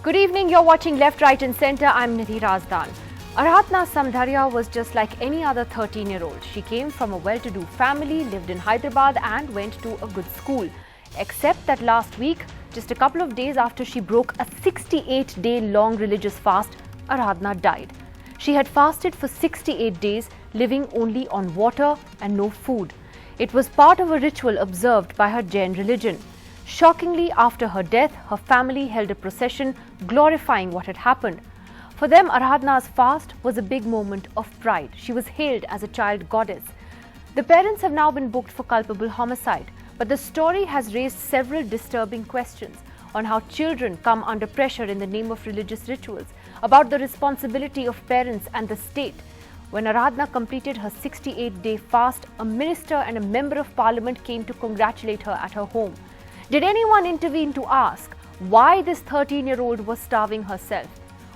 Good evening, you're watching Left, Right and Centre. I'm Nidhi Razdan. Aradhna Samdharia was just like any other 13-year-old. She came from a well-to-do family, lived in Hyderabad and went to a good school. Except that last week, just a couple of days after she broke a 68-day long religious fast, Aradhna died. She had fasted for 68 days, living only on water and no food. It was part of a ritual observed by her Jain religion. Shockingly, after her death, her family held a procession glorifying what had happened. For them, Aradhna's fast was a big moment of pride. She was hailed as a child goddess. The parents have now been booked for culpable homicide, but the story has raised several disturbing questions on how children come under pressure in the name of religious rituals, about the responsibility of parents and the state. When Aradhna completed her 68-day fast, a minister and a member of parliament came to congratulate her at her home. Did anyone intervene to ask why this 13-year-old was starving herself?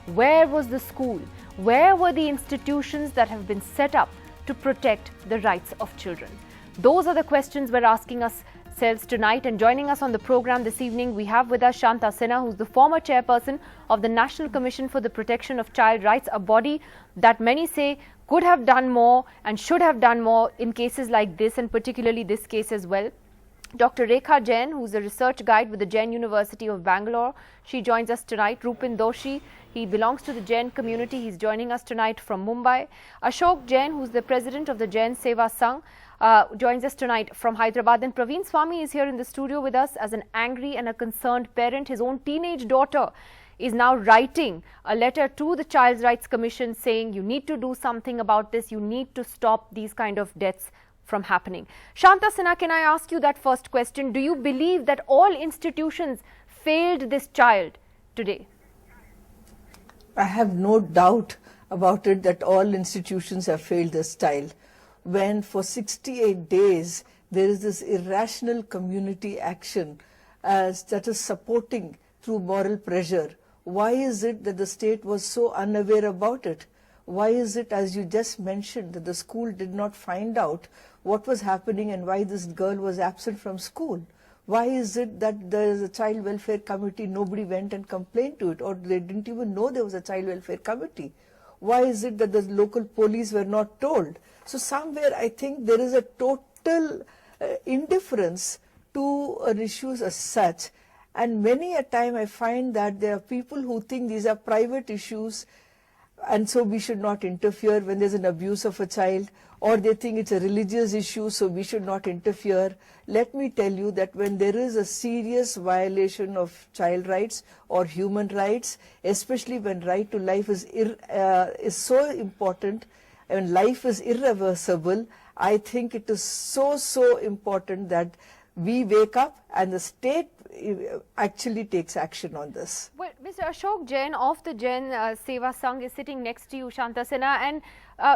Where was the school? Where were the institutions that have been set up to protect the rights of children? Those are the questions we're asking ourselves tonight. And joining us on the program this evening, we have with us Shanta Sinha, who's the former chairperson of the National Commission for the Protection of Child Rights, a body that many say could have done more and should have done more in cases like this, and particularly this case as well. Dr. Rekha Jain, who's a research guide with the Jain University of Bangalore. She joins us tonight. Rupin Doshi, he belongs to the Jain community. He's joining us tonight from Mumbai. Ashok Jain, who's the president of the Jain Seva Sangh, joins us tonight from Hyderabad. And Praveen Swami is here in the studio with us as an angry and a concerned parent. His own teenage daughter is now writing a letter to the Child Rights Commission saying you need to do something about this. You need to stop these kind of deaths from happening. Shanta Sinha, can I ask you that first question? Do you believe that all institutions failed this child today? I have no doubt about it that all institutions have failed this child. When for 68 days there is this irrational community action that is supporting through moral pressure, why is it that the state was so unaware about it? Why is it, as you just mentioned, that the school did not find out what was happening and why this girl was absent from school? Why is it that there is a child welfare committee, nobody went and complained to it, or they didn't even know there was a child welfare committee? Why is it that the local police were not told? So somewhere I think there is a total indifference to issues as such. And many a time I find that there are people who think these are private issues and so we should not interfere when there's an abuse of a child, or they think it's a religious issue, so we should not interfere. Let me tell you that when there is a serious violation of child rights or human rights, especially when right to life is so important and life is irreversible, I think it is so important that we wake up and the state actually takes action on this. Well, Mr. Ashok Jain of the Jain Seva Sangh is sitting next to you, Shanta Sinha. And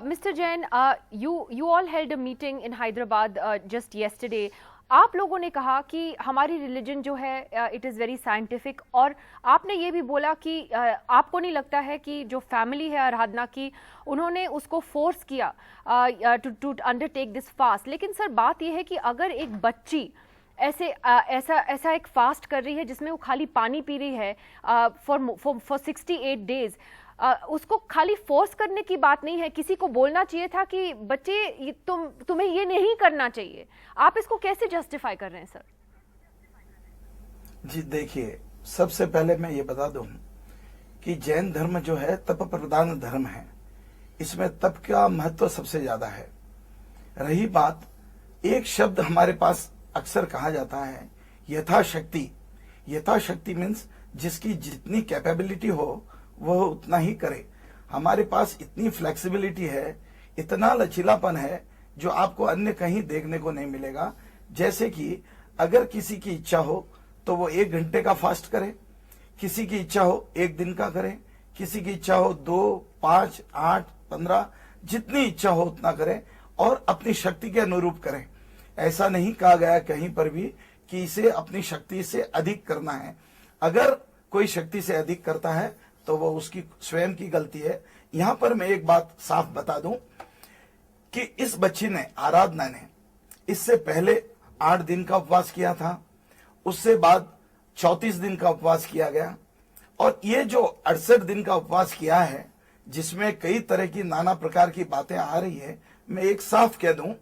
Mr. Jain, you all held a meeting in Hyderabad just yesterday. आप लोगों ने कहा कि हमारी religion जो है it is very scientific, और आपने ये भी बोला कि आपको नहीं लगता है कि जो फैमिली है आराधना की, उन्होंने उसको फोर्स किया टू अंडरटेक दिस फास्ट. लेकिन सर बात ये है कि अगर एक बच्ची ऐसा एक फास्ट कर रही है जिसमें वो खाली पानी पी रही है फॉर 68 डेज, उसको खाली फोर्स करने की बात नहीं है. किसी को बोलना चाहिए था कि बच्चे तुम्हें ये नहीं करना चाहिए. आप इसको कैसे जस्टिफाई कर रहे हैं सर? जी देखिए, सबसे पहले मैं ये बता दूं कि जैन धर्म जो है तप प्रधान धर्म है. इसमें तप का महत्व सबसे ज्यादा है. रही बात, एक शब्द हमारे पास अक्सर कहा जाता है यथाशक्ति. यथाशक्ति मीन्स जिसकी जितनी कैपेबिलिटी हो वह उतना ही करे. हमारे पास इतनी फ्लेक्सिबिलिटी है, इतना लचीलापन है जो आपको अन्य कहीं देखने को नहीं मिलेगा. जैसे कि अगर किसी की इच्छा हो तो वो 1 घंटे का फास्ट करे, किसी की इच्छा हो 1 दिन का करे, किसी की इच्छा हो 2, 5, 8, 15, जितनी इच्छा हो उतना करे और अपनी शक्ति के अनुरूप करें. ऐसा नहीं कहा गया कहीं पर भी कि इसे अपनी शक्ति से अधिक करना है. अगर कोई शक्ति से अधिक करता है तो वो उसकी स्वयं की गलती है. यहां पर मैं एक बात साफ बता दूं कि इस बच्ची ने, आराधना ने, इससे पहले 8 दिन का उपवास किया था, उससे बाद 34 दिन का उपवास किया गया, और ये जो 68 दिन का उपवास किया है, जिसमें कई तरह की नाना प्रकार की बातें आ रही है, मैं एक साफ कह दूं,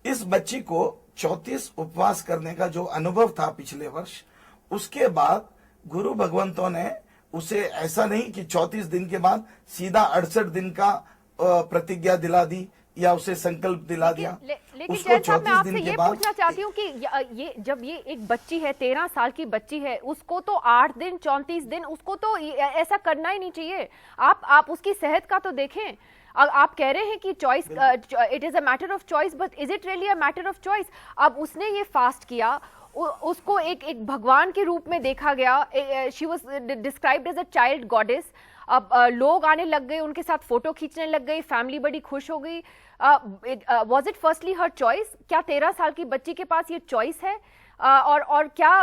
इस बच्ची को 34 उपवास करने का जो अनुभव था पिछले वर्ष, उसके बाद गुरु भगवंतों ने उसे ऐसा नहीं कि 34 दिन के बाद सीधा 68 दिन का प्रतिज्ञा दिला दी या उसे संकल्प दिला दिया। लेकिन उसको जैन साहब, मैं 34 आपसे दिन के ये बाद पूछना चाहती हूँ कि ये जब ये एक बच्ची है, 13 साल की बच्ची है, उसको तो 8 दिन 34 दिन उसको तो ऐसा करना ही नहीं चाहिए। आप उसकी सेहत का तो देखें। आप कह रहे हैं कि choice, it is a matter of choice, but is it really a matter of choice? अब उसने ये फास्ट किया, उसको एक भगवान के रूप में देखा गया। She was described as a child goddess. अब लोग आने लग गए, उनके साथ फोटो खींचने लग गई, फैमिली बड़ी खुश हो गई। Was it firstly her choice? क्या 13 साल की बच्ची के पास ये चॉइस है? और क्या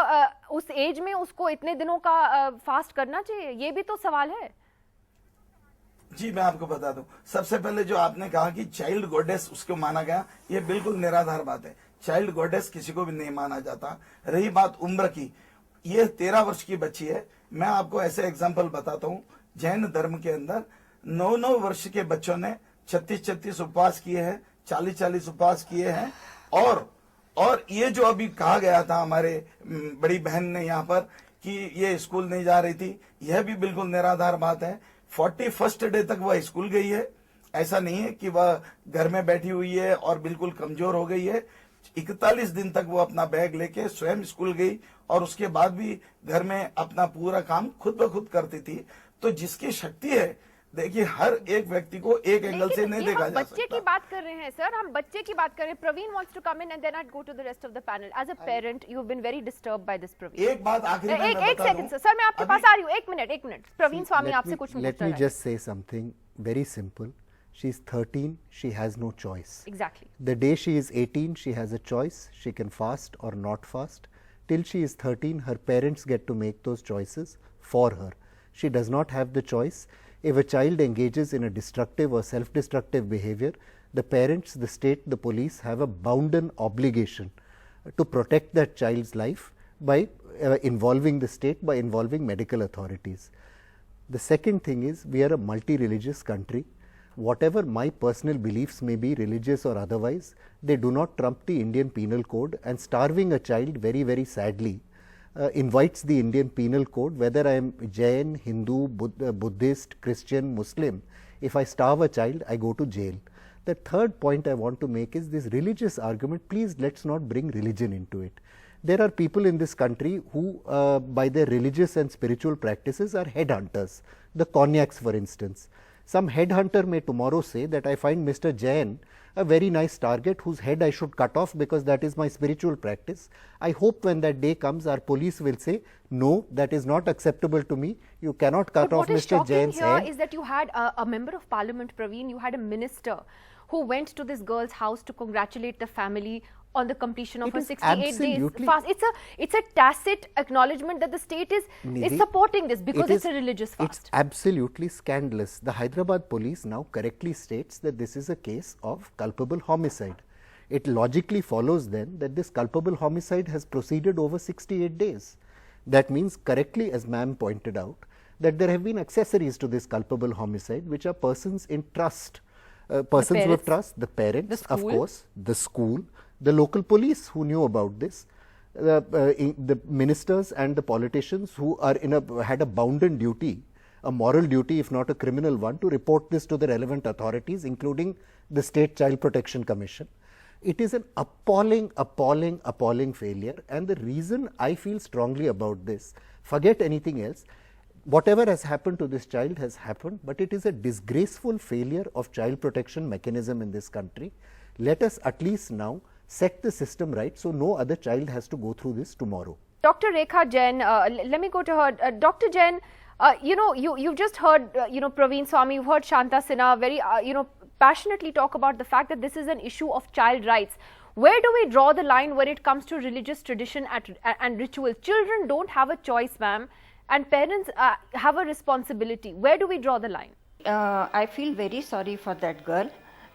उस एज में उसको इतने दिनों का फास्ट करना चाहिए? ये भी तो सवाल है। जी, मैं आपको बता दूं, सबसे पहले जो आपने कहा कि चाइल्ड गॉडेस उसको माना गया, ये बिल्कुल निराधार बात है। चाइल्ड गॉडेस किसी को भी नहीं माना जाता। रही बात उम्र की, ये 13 वर्ष की बच्ची है। मैं आपको ऐसे एग्जांपल बताता हूँ, जैन धर्म के अंदर 9-9 वर्ष के बच्चों ने 36-36 उपवास किए हैं, 40-40 उपवास किए हैं। और ये जो अभी कहा गया था हमारे बड़ी बहन ने यहाँ पर कि ये स्कूल नहीं जा रही थी, यह भी बिल्कुल निराधार बात है। 41st डे तक वह स्कूल गई है। ऐसा नहीं है कि वह घर में बैठी हुई है और बिल्कुल कमजोर हो गई है। 41 दिन तक वो अपना बैग लेके स्वयं स्कूल गई और उसके बाद भी घर में अपना पूरा काम खुद ब खुद करती थी। तो जिसकी शक्ति है, देखिए, हर एक व्यक्ति को एक एंगल से नहीं देखा जा सकता। बच्चे की बात कर रहे हैं सर, हम बच्चे की बात कर रहे हैं। Praveen wants to come in and then I go to the rest of the panel. As a parent you have been very disturbed by this. Praveen, एक बात आखिरी में एक सेकंड सर, मैं आपके पास आ रही हूँ। एक मिनट। प्रवीण स्वामी आपसे कुछ पूछना है। Let me just say something very simple. She's 13, she has no choice. Exactly. The day she is 18, she has a choice. She can fast or not fast. Till she is 13, her parents get to make those choices for her. She does not have the choice. If a child engages in a destructive or self-destructive behavior, the parents, the state, the police have a bounden obligation to protect that child's life by involving the state, by involving medical authorities. The second thing is, we are a multi-religious country. Whatever my personal beliefs may be, religious or otherwise, they do not trump the Indian Penal Code, and starving a child very, very sadly invites the Indian Penal Code, whether I am Jain, Hindu, Buddhist, Christian, Muslim. If I starve a child, I go to jail. The third point I want to make is this religious argument. Please, let's not bring religion into it. There are people in this country who, by their religious and spiritual practices, are headhunters. The Cognacs, for instance. Some headhunter may tomorrow say that I find Mr. Jain a very nice target whose head I should cut off because that is my spiritual practice. I hope when that day comes, our police will say, no, that is not acceptable to me. You cannot cut off Mr. Jain's head. What is shocking here is that you had a member of parliament, Praveen, you had a minister who went to this girl's house to congratulate the family on the completion of her 68 days fast. It's a tacit acknowledgement that the state is supporting this because it's a religious fast. It's absolutely scandalous. The Hyderabad police now correctly states that this is a case of culpable homicide. It logically follows then that this culpable homicide has proceeded over 68 days. That means, correctly as ma'am pointed out, that there have been accessories to this culpable homicide which are persons in trust. Persons with trust, the parents, of course, the school, the local police who knew about this, the ministers and the politicians who are had a bounden duty, a moral duty if not a criminal one, to report this to the relevant authorities, including the State Child Protection Commission. It is an appalling failure, and the reason I feel strongly about this, forget anything else, whatever has happened to this child has happened, but it is a disgraceful failure of child protection mechanism in this country. Let us at least now set the system right so no other child has to go through this tomorrow. Dr. Rekha Jain, let me go to her. Dr. Jain, you've just heard, Praveen Swami, you've heard Shanta Sinha very, passionately talk about the fact that this is an issue of child rights. Where do we draw the line when it comes to religious tradition and rituals? Children don't have a choice, ma'am, and parents have a responsibility. Where do we draw the line? I feel very sorry for that girl,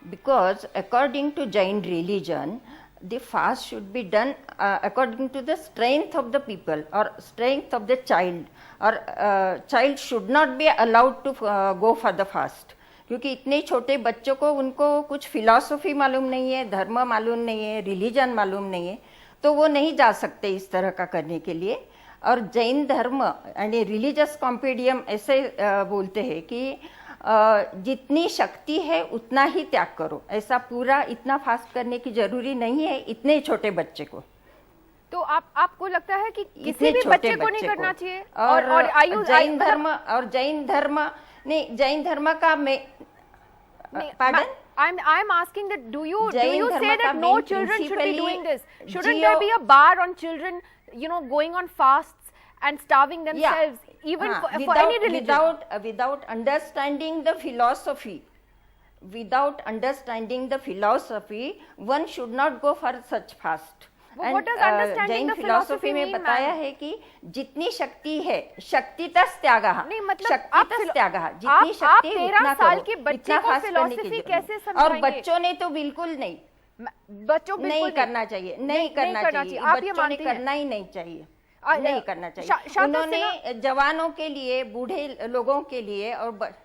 because according to Jain religion, the fast should be done according to the strength of the people or strength of the child, or child should not be allowed to go for the fast, क्योंकि इतने छोटे बच्चों को उनको कुछ philosophy मालूम नहीं है, धर्म मालूम नहीं है, रिलीजन मालूम नहीं है, तो वो नहीं जा सकते इस तरह का करने के लिए। और जैन धर्म यानी रिलीजियस कॉम्पेडियम ऐसे बोलते हैं कि जितनी शक्ति है उतना ही त्याग करो, ऐसा पूरा इतना फास्ट करने की जरूरी नहीं है इतने छोटे बच्चे को। तो आपको लगता है कि किसी भी बच्चे को नहीं करना चाहिए? और जैन धर्म नहीं, जैन धर्म का मैं pardon, I'm asking that do you say that no children should be doing this? Shouldn't there be a bar on children, going on fasts and starving themselves, even for any religion? Without understanding the philosophy, one should not go for such fast. What does understanding the philosophy में mean, बताया है कि जितनी शक्ति है, शक्तितस् त्यागः, नहीं मतलब शक्तितस् त्यागः, जितनी शक्ति है उतना 13 साल करो, के बच्चे इतना को फास्ट करने की फिलॉसफी जरूरत कैसे नहीं। समझाएंगे? और बच्चों ने तो बिल्कुल नहीं, बच्चों नहीं करना चाहिए, नहीं करना चाहिए, आप ये बच्चों ने मानते हैं? करना ही नहीं चाहिए, नहीं नहीं करना चाहिए। उन्होंने जवानों के लिए, बूढ़े लोगों के लिए और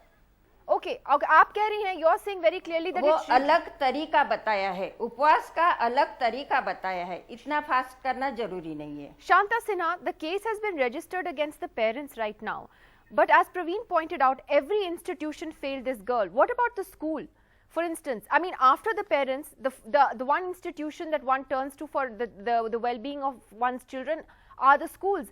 ओके, आप कह रही हैं, you are saying very clearly that वो अलग तरीका बताया है, उपवास का अलग तरीका बताया है, इतना फास्ट करना जरूरी नहीं है। Shanta Sinha, the case has been registered against the parents right now. But as Praveen pointed out, every institution failed this girl. What about the school? For instance, I mean, after the parents, the one institution that one turns to for the well-being of one's children are the schools.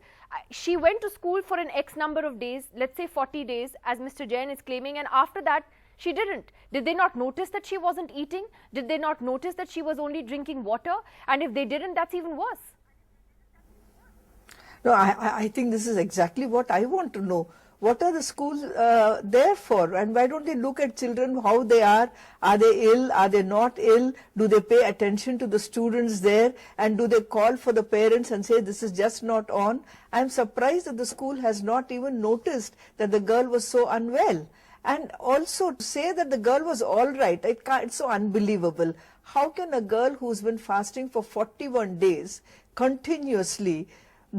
She went to school for an X number of days, let's say 40 days, as Mr. Jain is claiming, and after that, she didn't. Did they not notice that she wasn't eating? Did they not notice that she was only drinking water? And if they didn't, that's even worse. No, I think this is exactly what I want to know. What are the schools there for? And why don't they look at children, how they are? Are they ill? Are they not ill? Do they pay attention to the students there? And do they call for the parents and say, this is just not on? I'm surprised that the school has not even noticed that the girl was so unwell. And also to say that the girl was all right, it's so unbelievable. How can a girl who's been fasting for 41 days continuously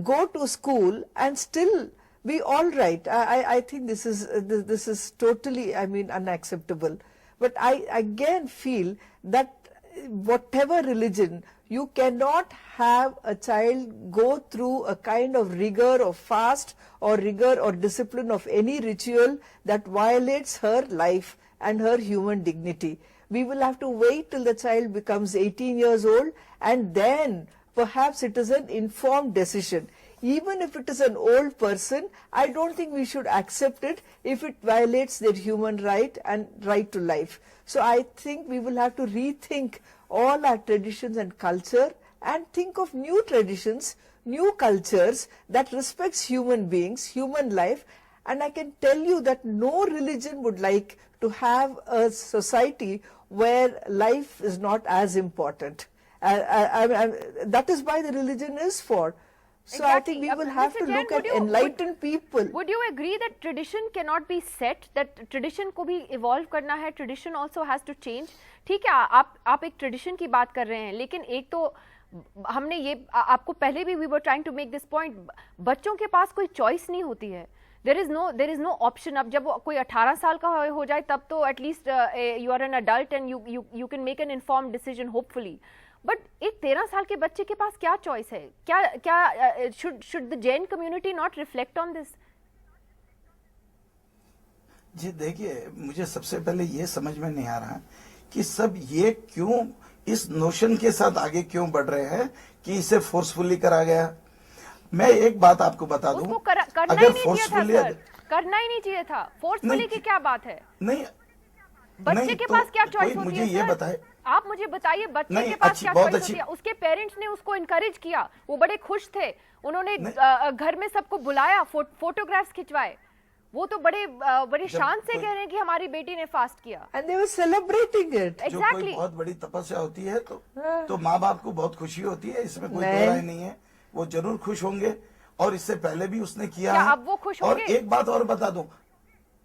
go to school and still be all right? I think this is totally, unacceptable. But I again feel that whatever religion, you cannot have a child go through a kind of rigor of fast or rigor or discipline of any ritual that violates her life and her human dignity. We will have to wait till the child becomes 18 years old, and then perhaps it is an informed decision. Even if it is an old person, I don't think we should accept it if it violates their human right and right to life. So I think we will have to rethink all our traditions and culture and think of new traditions, new cultures that respects human beings, human life. And I can tell you that no religion would like to have a society where life is not as important. That is why the religion is for. So Exactly. I think we will have Mr. to Jain, look at enlightened people. Would you agree that tradition cannot be set, that tradition को भी evolve करना है, tradition also has to change? ठीक है, आप एक tradition की बात कर रहे हैं, लेकिन एक तो हमने ये आपको पहले भी we were trying to make this point, बच्चों के पास कोई choice नहीं होती है. There is no option. अब जब कोई 18 साल का हो जाए तब तो at least you are an adult and you can make an informed decision hopefully. But एक 13 साल के बच्चे के पास क्या चॉइस है? क्या should the Jain community not reflect on this? जी देखिए, मुझे सबसे पहले ये समझ में नहीं आ रहा कि सब ये क्यों इस नोशन के साथ आगे क्यों बढ़ रहे हैं कि इसे फोर्सफुली करा गया। मैं एक बात आपको बता दूं, अगर फोर्सफुली करना ही नहीं चाहिए था, फोर्सफुली की क्या बात है? नहीं, बच्चे के पास क्या चॉइस होती है? मुझे ये बताए, आप मुझे बताइए, बच्चे के पास क्या चॉइस होती है? उसके पेरेंट्स ने उसको इनकरेज किया, वो बड़े खुश थे, उन्होंने घर में सबको बुलाया, फोटोग्राफ्स खिंचवाए, वो तो बड़े शान से कह रहे हैं कि हमारी बेटी ने फास्ट किया। And they were celebrating it. जो कोई बहुत बड़ी तपस्या होती है तो माँ बाप को बहुत खुशी होती है, इसमें कोई दो राय नहीं है, वो जरूर खुश होंगे। और इससे पहले भी उसने किया है। अब वो खुश और होंगे? एक बात और बता दूं,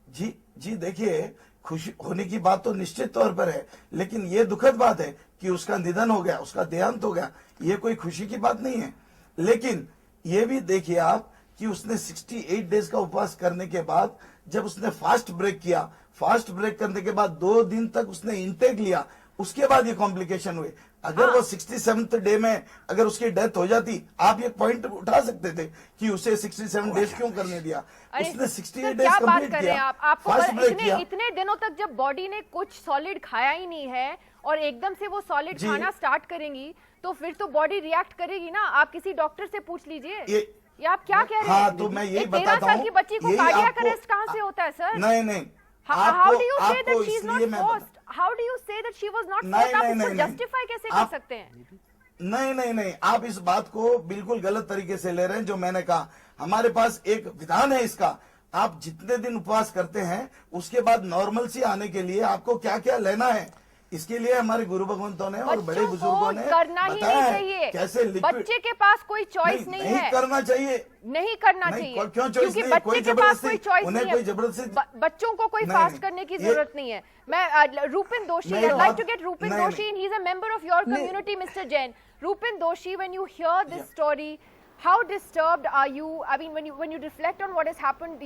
जी देखिए, खुशी होने की बात तो निश्चित तौर पर है, लेकिन ये दुखद बात है कि उसका निधन हो गया, उसका देहांत हो गया, ये कोई खुशी की बात नहीं है। लेकिन ये भी देखिए आप कि उसने 68 डेज का उपवास करने के बाद जब उसने फास्ट ब्रेक किया, फास्ट ब्रेक करने के बाद 2 दिन तक उसने इंटेक लिया, उसके बाद ये कॉम्प्लिकेशन हुए। अगर वो 67th डे में अगर उसकी डेथ हो जाती, आप ये पॉइंट उठा सकते थे कि उसे 67 डेज क्यों करने दिया। उसने 68 डेज क्या बात कंप्लीट कर रहे हैं किया, आप? आपको फास्ट ब्रेक किया। इतने दिनों तक जब बॉडी ने कुछ सॉलिड खाया ही नहीं है और एकदम से वो सॉलिड जी। खाना स्टार्ट करेंगी तो फिर तो बॉडी रिएक्ट करेगी ना। आप किसी डॉक्टर से पूछ लीजिए। ये आप क्या कह रहे हैं? हाँ, तो मैं यही एक 13 बताता साल हूँ, की बच्ची को यही कार्डियक आपको- अरेस्ट कहाँ से होता है सर? नहीं How do you say आपको that she's not इसलिए मैं forced? How do you say that she was not नहीं, forced? आप नहीं, इसको नहीं, जस्टिफाई कैसे कर आप- सकते हैं? नहीं, आप इस बात को बिल्कुल गलत तरीके से ले रहे हैं। जो मैंने कहा, हमारे पास एक विधान है इसका, आप जितने दिन उपवास करते हैं उसके बाद नॉर्मल सी आने के लिए आपको क्या क्या लेना है, इसके लिए हमारे गुरु भगवंतों ने और बड़े बच्चों बुजुर्गों को ने करना ही बताया नहीं है चाहिए। कैसे लिक्विड। बच्चे के पास कोई चॉइस नहीं है। करना चाहिए, नहीं करना नहीं, चाहिए क्यों चॉइस क्योंकि नहीं? बच्चे कोई के पास जबरदस्ती- कोई चॉइस उन्हें नहीं कोई है। जबरदस्ती- बच्चों को कोई नहीं, फास्ट नहीं, करने की ये- जरूरत नहीं है। मैं रूपिन दोशी, नहीं, I'd like बात- to get Rupin नहीं, Doshi, and he's a member of your community, Mr. Jain. Rupin Doshi, when you hear this story, how disturbed are you? I mean, when you reflect on what has happened,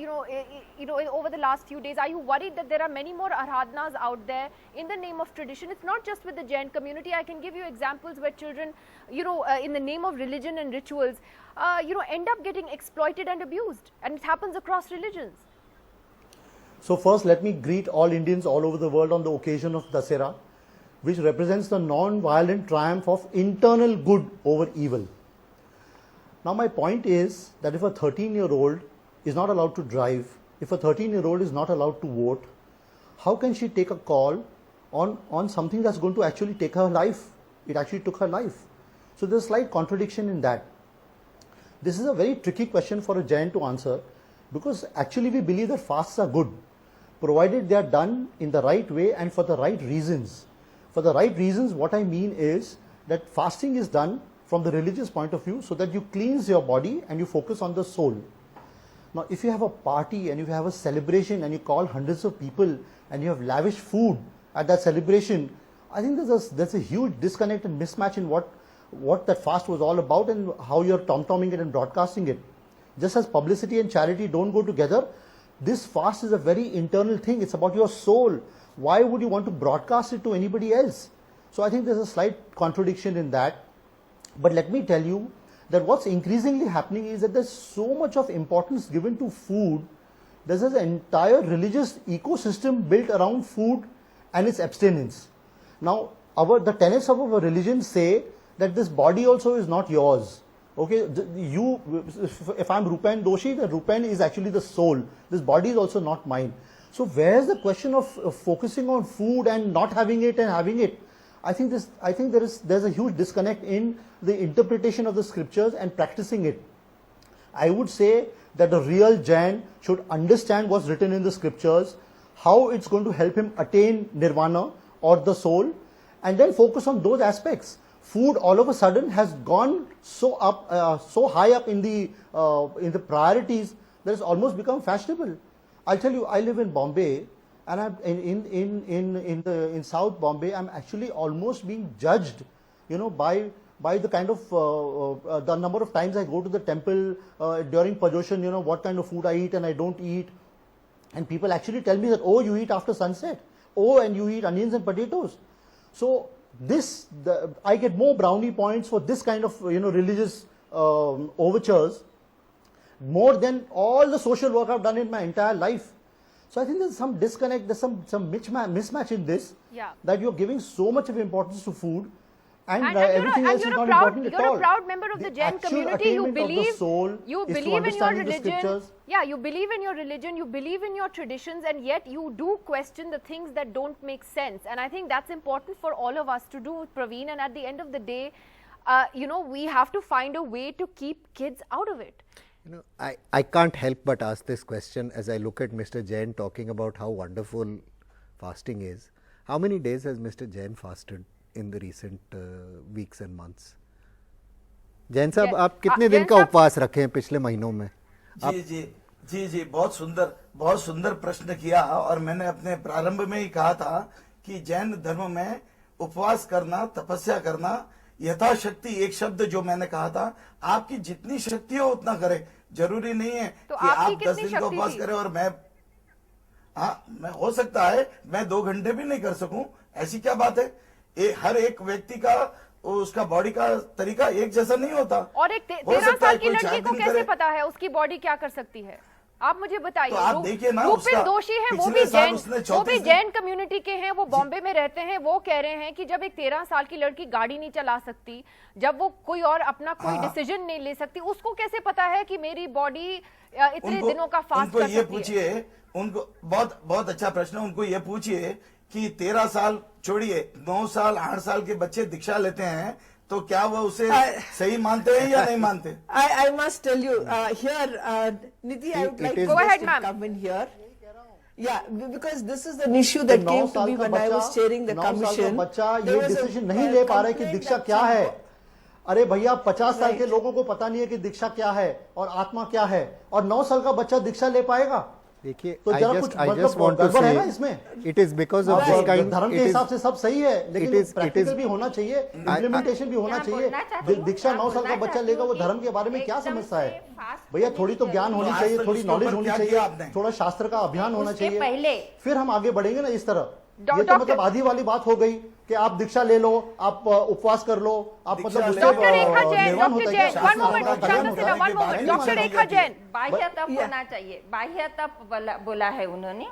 over the last few days, are you worried that there are many more Aradhanas out there in the name of tradition? It's not just with the Jain community. I can give you examples where children, in the name of religion and rituals, end up getting exploited and abused, and it happens across religions. So first, let me greet all Indians all over the world on the occasion of Dasera, which represents the non-violent triumph of internal good over evil. Now my point is that if a 13-year-old is not allowed to drive, if a 13-year-old is not allowed to vote, how can she take a call on something that's going to actually take her life? It actually took her life. So there's a slight contradiction in that. This is a very tricky question for a Jain to answer, because actually we believe that fasts are good, provided they are done in the right way and for the right reasons. For the right reasons, what I mean is that fasting is done from the religious point of view so that you cleanse your body and you focus on the soul. Now, if you have a party and if you have a celebration and you call hundreds of people and you have lavish food at that celebration, I think there's a huge disconnect and mismatch in what that fast was all about and how you're tom-tomming it and broadcasting it. Just as publicity and charity don't go together, this fast is a very internal thing. It's about your soul. Why would you want to broadcast it to anybody else? So I think there's a slight contradiction in that. But let me tell you that what's increasingly happening is that there's so much of importance given to food. There's an entire religious ecosystem built around food and its abstinence. Now, the tenets of our religion say that this body also is not yours. Okay, if I'm Rupen Doshi, then Rupen is actually the soul. This body is also not mine. So where's the question of focusing on food and not having it and having it? I think there's a huge disconnect in the interpretation of the scriptures and practicing it. I would say that the real Jain should understand what's written in the scriptures, how it's going to help him attain nirvana or the soul, and then focus on those aspects. Food all of a sudden has gone so high up in the priorities that it's almost become fashionable. I'll tell you, I live in Bombay, and I'm in South Bombay. I'm actually almost being judged, by the kind of the number of times I go to the temple during Pajoshan. What kind of food I eat and I don't eat, and people actually tell me that, oh, you eat after sunset, oh, and you eat onions and potatoes. So I get more brownie points for this kind of religious overtures more than all the social work I've done in my entire life. So I think there's some disconnect, there's some mismatch in this, that you're giving so much of importance to food and everything else is not important at all. You're a proud member of the Jain community. You believe in your religion. Yeah, you believe in your religion, you believe in your traditions, and yet you do question the things that don't make sense. And I think that's important for all of us to do, Praveen. And at the end of the day, we have to find a way to keep kids out of it. I can't help but ask this question as I look at Mr. Jain talking about how wonderful fasting is. How many days has Mr. Jain fasted in the recent weeks and months? Jain साहब, आप कितने दिन का उपवास रखे हैं पिछले महीनों में? जी, जी जी, बहुत सुंदर प्रश्न किया। और मैंने अपने प्रारंभ में ही कहा था कि जैन धर्म में उपवास करना, तपस्या करना, यथाशक्ति, एक शब्द जो मैंने कहा था, आपकी जितनी शक्ति हो उतना करे। जरूरी नहीं है तो कि आपकी आप 10 कितनी दिन का शक्ति उपवास थी? करें और मैं हो सकता है मैं 2 घंटे भी नहीं कर सकूं, ऐसी क्या बात है। हर एक व्यक्ति का, उसका बॉडी का तरीका एक जैसा नहीं होता। और एक हो 13 सकता है साल की कोई लड़की 4 को दिन कैसे करे। पता है उसकी बॉडी क्या कर सकती है? आप मुझे बताइए। तो आप देखिए ना, रूपिल उसका दोषी है, वो पिछले भी साल जैन, उसने वो 34 भी दिन- जैन कम्युनिटी के हैं, वो बॉम्बे में रहते हैं। वो कह रहे हैं कि जब एक 13 साल की लड़की गाड़ी नहीं चला सकती, जब वो कोई और अपना कोई डिसीजन नहीं ले सकती, उसको कैसे पता है कि मेरी बॉडी इतने दिनों का फास्ट उनको कर ये सकती है? पूछिए, उनको बहुत अच्छा प्रश्न है। उनको ये पूछिए कि 13 साल छोड़िए, 9 साल 8 साल के बच्चे दीक्षा लेते हैं, तो क्या वो उसे सही मानते हैं या नहीं मानते? I must tell you, Nidhi, I would It like is- to Go ahead, just ma'am. come in here. Yeah, because this is an issue that came to me when I was chairing the 9 साल का commission. बच्चा There ये was a, decision नहीं ले पा रहे कि complaint Diksha that क्या some- है। अरे भैया 50 साल के Right. लोगों को पता नहीं है कि दीक्षा क्या है और आत्मा क्या है, और 9 साल का बच्चा दीक्षा ले पाएगा? देखिए, तो जरा कुछ I just मतलब want to गड़बड़ है ना say इसमें। it is because of this kind. धर्म के it is- हिसाब से सब सही है, लेकिन it is- प्रैक्टिकल भी होना चाहिए, इम्प्लीमेंटेशन भी होना यहाँ चाहिए। बोलना चाहती हूँ, दीक्षा 9 साल का बोलना बच्चा चाहती लेगा, वो हूँ कि धर्म के बारे में क्या एकदम समझता से है? fast भैया करने थोड़ी तो की ज्ञान जरूरत होनी है। चाहिए, आज तक थोड़ी इसके नॉलेज ऊपर होनी क्या किया चाहिए, आपने? थोड़ा शास्त्र का अभियान होना उसके चाहिए, पहले फिर हम आगे बढ़ेंगे ना इस तरह। डॉ- ये तो डॉक्टर- मतलब आधी वाली बात हो गई कि आप दीक्षा ले लो, आप उपवास कर लो, आप दीक्षा मतलब ले उससे, लो। डॉक्टर रेखा जैन, निर्वाण डॉक्टर होता है जैन, क्या? वन शास्त्र मोमेंट, का शांता ज्ञान सिन्हा, होता है। वन मोमेंट, डॉक्टर नहीं रेखा जैन, बाह्य तप होना चाहिए, बाह्य तप बोला है उन्होंने।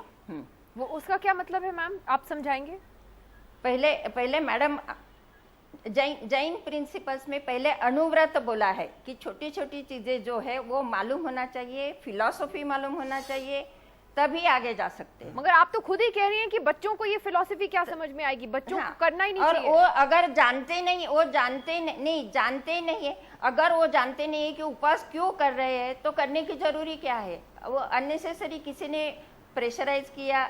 वो उसका क्या मतलब है मैम, आप समझाएंगे? पहले मैडम जैन प्रिंसिपल्स में पहले अनुव्रत बोला है कि छोटी छोटी चीजें जो है वो मालूम होना चाहिए, फिलॉसफी मालूम होना चाहिए, तभी आगे जा सकते हैं। मगर आप तो खुद ही कह रही हैं कि बच्चों को ये फिलॉसफी क्या समझ में आएगी, बच्चों हाँ, को करना ही नहीं और चाहिए। वो अगर जानते नहीं, वो जानते नहीं है, अगर वो जानते नहीं है कि उपवास क्यों कर रहे हैं, तो करने की जरूरी क्या है? वो अननेसेसरी किसी ने प्रेशराइज किया,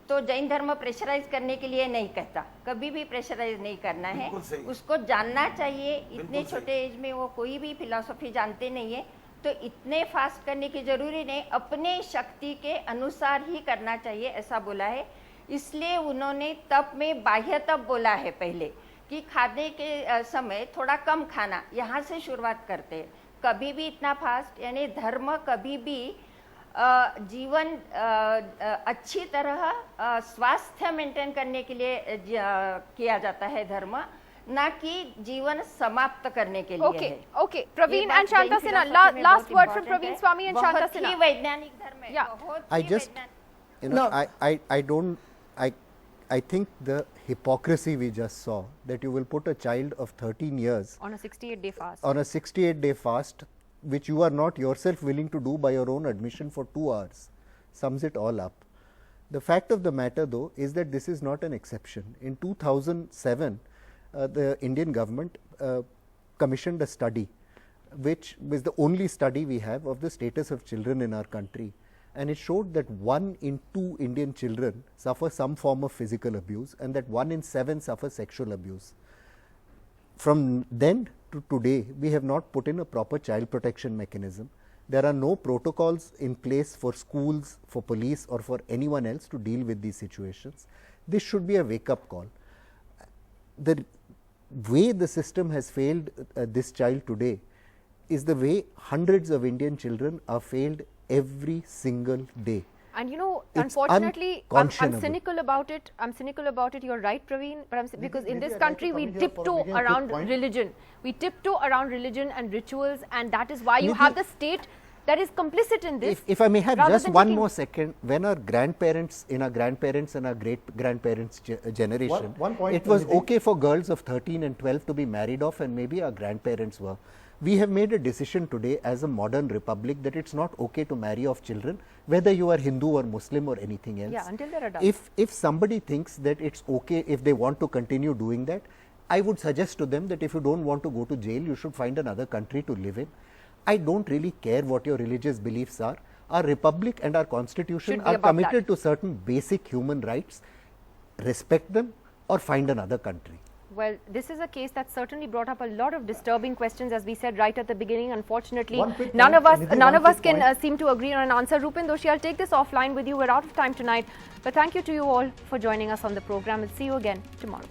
तो जैन धर्म प्रेशराइज करने के लिए नहीं कहता, कभी भी प्रेशराइज नहीं करना है, बिल्कुल सही। उसको जानना चाहिए। इतने बिल्कुल सही। छोटे एज में वो कोई भी फिलॉसफी जानते नहीं है, तो इतने फास्ट करने की जरूरी नहीं, अपने शक्ति के अनुसार ही करना चाहिए, ऐसा बोला है। इसलिए उन्होंने तप में बाह्य तप बोला है पहले, कि खाने के समय थोड़ा कम खाना, यहाँ से शुरुआत करते हैं। कभी भी इतना फास्ट, यानी धर्म कभी भी जीवन अच्छी तरह स्वास्थ्य मेंटेन करने के लिए किया जाता है धर्म, ना कि जीवन समाप्त करने के लिए ओके है। ओके, प्रवीण ये बात एंड शांता जैन सिन्हा, फिलॉसफी में लास्ट बहुत वर्ड फ्रॉम important प्रवीण है। स्वामी एंड शांता बहुत सिन्हा। ही वैज्ञानिक धर्म है, Yeah. बहुत I ही just, वैज्ञानिक। you know, No. I don't, I think the hypocrisy we just saw, that you will put a child of 13 years On a 68-day fast. on a 68-day fast, which you are not yourself willing to do by your own admission for 2 hours, sums it all up. The fact of the matter though is that this is not an exception. In 2007, the Indian government commissioned a study, which was the only study we have of the status of children in our country, and it showed that 1 in 2 Indian children suffer some form of physical abuse, and that 1 in 7 suffer sexual abuse. From then to today, we have not put in a proper child protection mechanism. There are no protocols in place for schools, for police, or for anyone else to deal with these situations. This should be a wake-up call. The way the system has failed this child today is the way hundreds of Indian children are failed every single day. And you know, It's unfortunately, I'm unconscionable. cynical about it. I'm cynical about it. You're right, Praveen. But because in Nidhi, this I'd like country to we come in here for tiptoe making a quick around point. religion. We tiptoe around religion and rituals, and that is why you Nidhi- have the state that is complicit in this. If I may have rather just than one taking- more second, when our grandparents, in our grandparents and our great grandparents generation, One point, it was Nidhi. okay for girls of 13 and 12 to be married off, and maybe our grandparents were. We have made a decision today as a modern republic that it's not okay to marry off children, whether you are Hindu or Muslim or anything else. Yeah, until they're adults. If somebody thinks that it's okay, if they want to continue doing that, I would suggest to them that if you don't want to go to jail, you should find another country to live in. I don't really care what your religious beliefs are. Our republic and our constitution Should be are above committed that. to certain basic human rights. Respect them or find another country. Well, this is a case that certainly brought up a lot of disturbing questions, as we said right at the beginning. Unfortunately, One quick none point, of us, Nidhi, none one of us quick can point. seem to agree on an answer. Rupin Doshi, I'll take this offline with you. We're out of time tonight, but thank you to you all for joining us on the program. We'll see you again tomorrow.